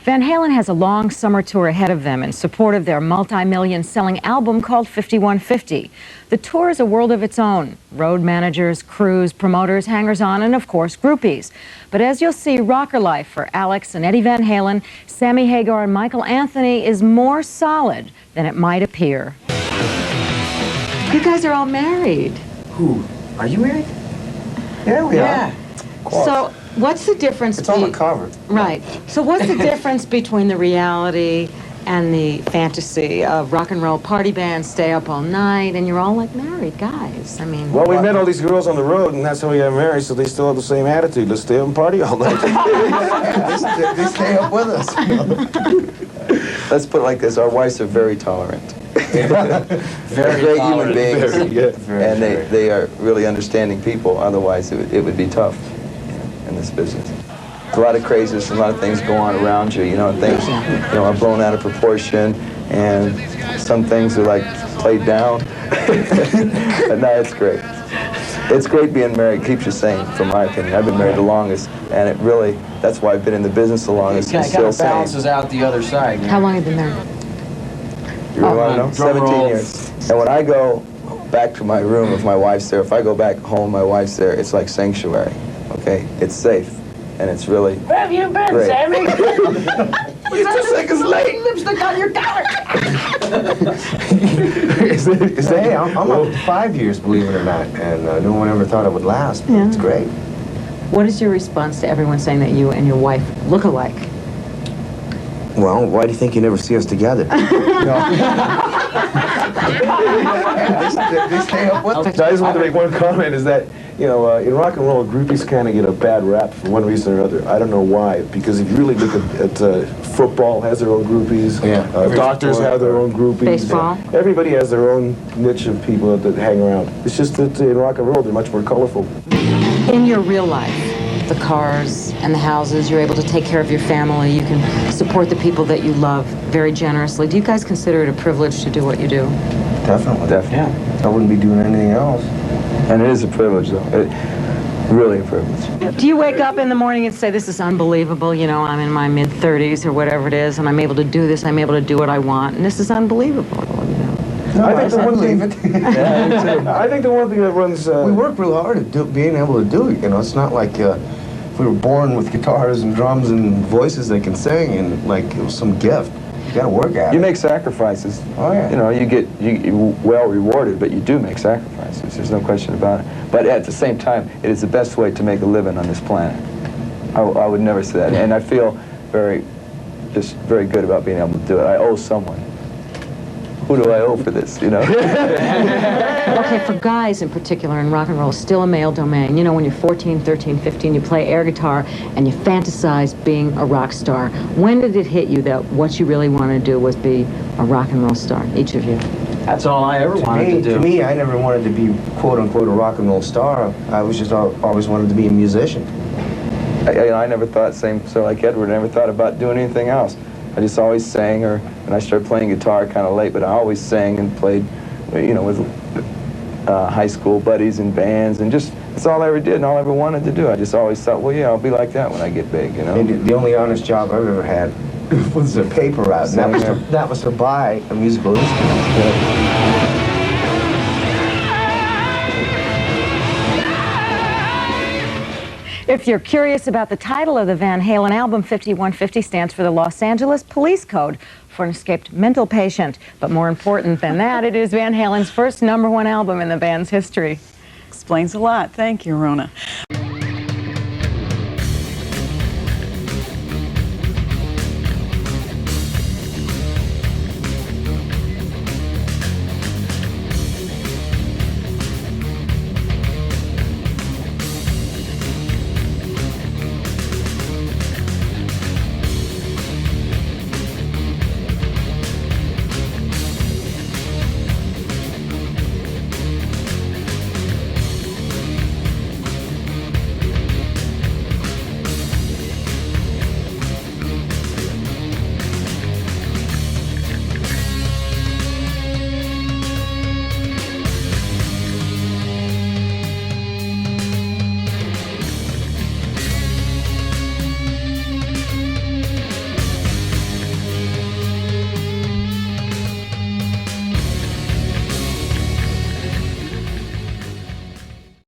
Van Halen has a long summer tour ahead of them in support of their multi-million selling album called 5150. The tour is a world of its own. Road managers, crews, promoters, hangers-on, and of course, groupies. But as you'll see, rocker life for Alex and Eddie Van Halen, Sammy Hagar and Michael Anthony is more solid than it might appear. You guys are all married. Who? Are you married? Yeah, we are. So what's the difference? It's on the cover. Right. So what's the difference between the reality and the fantasy of rock and roll party bands stay up all night and you're all like married guys? I mean... Well, we met all these girls on the road and that's how we got married, so they still have the same attitude. Let's stay up and party all night. They stay up with us. Let's put it like this, our wives are very tolerant. Very great tolerant. human beings, Very, and they are really understanding people, otherwise it would be tough in this business. A lot of craziness, a lot of things go on around you, and things are blown out of proportion, and some things are like played down. But no, it's great. It's great being married, keeps you sane, from my opinion. I've been married the longest, and it really, that's why I've been in the business the longest. It kind of balances out the other side. How long have you been married? You really want to know? 17 years. And when I go back to my room, if my wife's there, if I go back home, my wife's there, it's like sanctuary, okay? It's safe, and it's really Where have you been, great. Sammy? You're 2 seconds late. Lipstick on your collar. Hey, I'm up to 5 years, believe it or not, and no one ever thought it would last, but it's great. What is your response to everyone saying that you and your wife look alike? Well, why do you think you never see us together? They stay up with us. I just want to make one comment, is that, in rock and roll, groupies kind of get a bad rap for one reason or another. I don't know why, because if you really look at football has their own groupies, doctors have their own groupies. Baseball. Everybody has their own niche of people that hang around. It's just that in rock and roll, they're much more colorful. In your real life, the cars and the houses, you're able to take care of your family, you can support the people that you love very generously. Do you guys consider it a privilege to do what you do? Definitely. Definitely. I wouldn't be doing anything else. And it is a privilege, though. Really a privilege. Do you wake up in the morning and say, this is unbelievable, I'm in my mid-30s or whatever it is, and I'm able to do this, I'm able to do what I want, and this is unbelievable, No, I think the one thing, I think the one thing that runs... we work real hard at being able to do it, It's not like if we were born with guitars and drums and voices that can sing and like it was some gift. You gotta work at it. You make sacrifices. Oh, yeah. You well rewarded, but you do make sacrifices. There's no question about it. But at the same time, it is the best way to make a living on this planet. I would never say that. And I feel very good about being able to do it. I owe someone. Who do I owe for this, Okay, for guys in particular in rock and roll, still a male domain. When you're 14, 13, 15, you play air guitar and you fantasize being a rock star. When did it hit you that what you really wanted to do was be a rock and roll star, each of you? That's all I ever wanted to do. To me, I never wanted to be, quote-unquote, a rock and roll star. I was just always wanted to be a musician. I never thought, so like Edward, I never thought about doing anything else. I just always sang, and I started playing guitar kind of late, but I always sang and played, with high school buddies and bands, and that's all I ever did and all I ever wanted to do. I just always thought, well, yeah, I'll be like that when I get big, And the only honest job I've ever had was a paper route, and that was to buy a musical instrument. If you're curious about the title of the Van Halen album, 5150 stands for the Los Angeles Police Code for an escaped mental patient. But more important than that, it is Van Halen's first #1 album in the band's history. Explains a lot. Thank you, Rona.